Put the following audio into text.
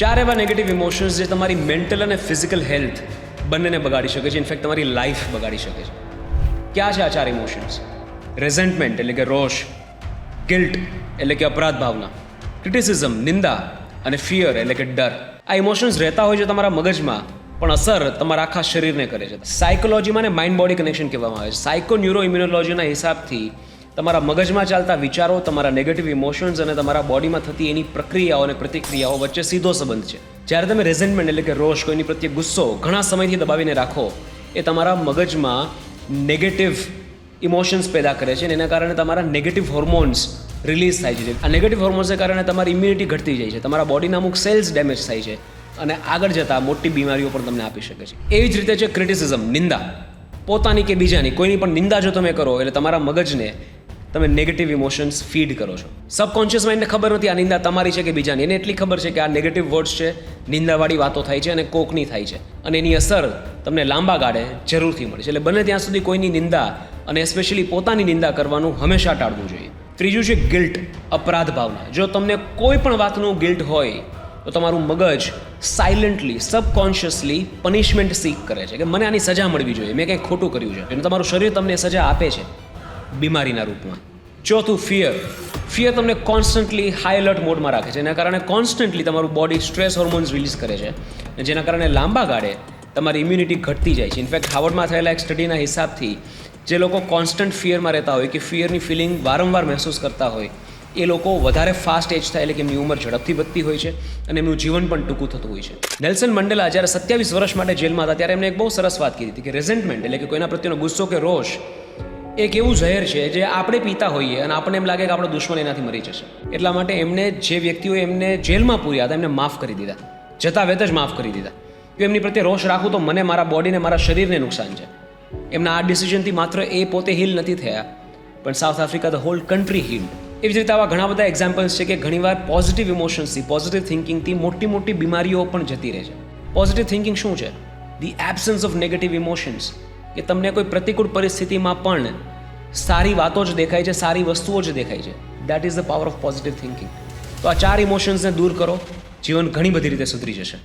ચાર એવા negative emotions જે તમારી મેન્ટલ અને ફિઝિકલ હેલ્થ બંનેને બગાડી શકે છે, ઇનફેક્ટ તમારી લાઈફ બગાડી શકે છે. ક્યાં છે આ ચાર ઇમોશન્સ? રેઝન્ટમેન્ટ એટલે કે રોષ, ગિલ્ટ એટલે કે અપરાધ ભાવના, ક્રિટિસિઝમ નિંદા અને ફિયર એટલે કે ડર. આ ઇમોશન્સ રહેતા હોય છે તમારા મગજમાં, પણ અસર તમારા આખા શરીરને કરે છે. સાયકોલોજીમાં ને માઇન્ડ બોડી કનેક્શન કહેવામાં આવે છે. સાયકો ન્યુરો ઇમ્યુનોલોજીના હિસાબથી તમારા મગજમાં ચાલતા વિચારો, તમારા નેગેટિવ ઇમોશન્સ અને તમારા બોડીમાં થતી એની પ્રક્રિયાઓ અને પ્રતિક્રિયાઓ વચ્ચે સીધો સંબંધ છે. જ્યારે તમે રેઝન્ટમેન્ટ એટલે કે રોષ, કોઈની પ્રત્યે ગુસ્સો ઘણા સમયથી દબાવીને રાખો, એ તમારા મગજમાં નેગેટિવ ઇમોશન્સ પેદા કરે છે અને એના કારણે તમારા નેગેટિવ હોર્મોન્સ રિલીઝ થાય છે. આ નેગેટિવ હોર્મોન્સને કારણે તમારી ઇમ્યુનિટી ઘટતી જાય છે, તમારા બોડીના અમુક સેલ્સ ડેમેજ થાય છે અને આગળ જતાં મોટી બીમારીઓ પણ તમને આપી શકે છે. એવી જ રીતે છે ક્રિટિસિઝમ, નિંદા. પોતાની કે બીજાની કોઈની પણ નિંદા જો તમે કરો એટલે તમારા મગજને તમે નેગેટિવ ઇમોશન્સ ફીડ કરો છો. સબકોન્શિયસ માઇન્ડને ખબર નથી આ નિંદા તમારી છે કે બીજાની, એને એટલી ખબર છે કે આ નેગેટિવ વર્ડ્સ છે, નિંદાવાળી વાતો થાય છે અને કોકની થાય છે અને એની અસર તમને લાંબા ગાળે જરૂરથી મળે છે. એટલે બને ત્યાં સુધી કોઈની નિંદા અને એસ્પેશિયલી પોતાની નિંદા કરવાનું હંમેશા ટાળવું જોઈએ. ત્રીજું છે ગિલ્ટ, અપરાધ ભાવના. જો તમને કોઈ પણ વાતનું ગિલ્ટ હોય તો તમારું મગજ સાયલન્ટલી, સબકોન્શિયસલી પનિશમેન્ટ સીક કરે છે કે મને આની સજા મળવી જોઈએ, મેં કંઈક ખોટું કર્યું છે, અને તમારું શરીર તમને સજા આપે છે બીમારીના રૂપમાં. ચોથું ફિયર. ફિયર તમને કોન્સ્ટન્ટલી હાઈ એલર્ટ મોડમાં રાખે છે. એના કારણે કોન્સ્ટન્ટલી તમારું બોડી સ્ટ્રેસ હોર્મોન્સ રિલીઝ કરે છે, જેના કારણે લાંબા ગાળે તમારી ઇમ્યુનિટી ઘટતી જાય છે. ઇનફેક્ટ હાર્વર્ડમાં થયેલા એક સ્ટડીના હિસાબથી જે લોકો કોન્સ્ટન્ટ ફિયરમાં રહેતા હોય કે ફિયરની ફિલિંગ વારંવાર મહેસૂસ કરતા હોય, એ લોકો વધારે ફાસ્ટ એજ થાય, એટલે કે એમની ઉંમર ઝડપથી વધતી હોય છે અને એમનું જીવન પણ ટૂંકું થતું હોય છે. નેલ્સન મંડેલા જ્યારે 27 વર્ષ માટે જેલમાં હતા ત્યારે એમને એક બહુ સરસ વાત કીધી હતી કે રેઝન્ટમેન્ટ એટલે કે કોઈના પ્રત્યેનો ગુસ્સો કે રોષ એક એવું ઝેર છે જે આપણે પીતા હોઈએ અને આપણને એમ લાગે કે આપણો દુશ્મન એનાથી મરી જશે. એટલા માટે એમને જે વ્યક્તિઓ એમને જેલમાં પૂર્યા હતા એમને માફ કરી દીધા, જતા વેત જ માફ કરી દીધા. જો એમની પ્રત્યે રોષ રાખું તો મને, મારા બોડીને, મારા શરીરને નુકસાન છે. એમના આ ડિસિઝનથી માત્ર એ પોતે હીલ નથી થયા, પણ South Africa the whole country heal. એવી જ રીતે આવા ઘણા બધા એક્ઝામ્પલ્સ છે કે ઘણીવાર પોઝિટિવ ઇમોશન્સથી, પોઝિટિવ થિંકિંગથી મોટી મોટી બીમારીઓ પણ જતી રહે છે. પોઝિટિવ થિંકિંગ શું છે? The absence of negative emotions. કે તમને કોઈ પ્રતિકૂળ પરિસ્થિતિમાં પણ સારી વાતો જ દેખાય છે, સારી વસ્તુઓ જ દેખાય છે. That is the power of positive thinking. તો આ ચાર ઇમોશન્સને દૂર કરો, જીવન ઘણી બધી રીતે સુધરી જશે.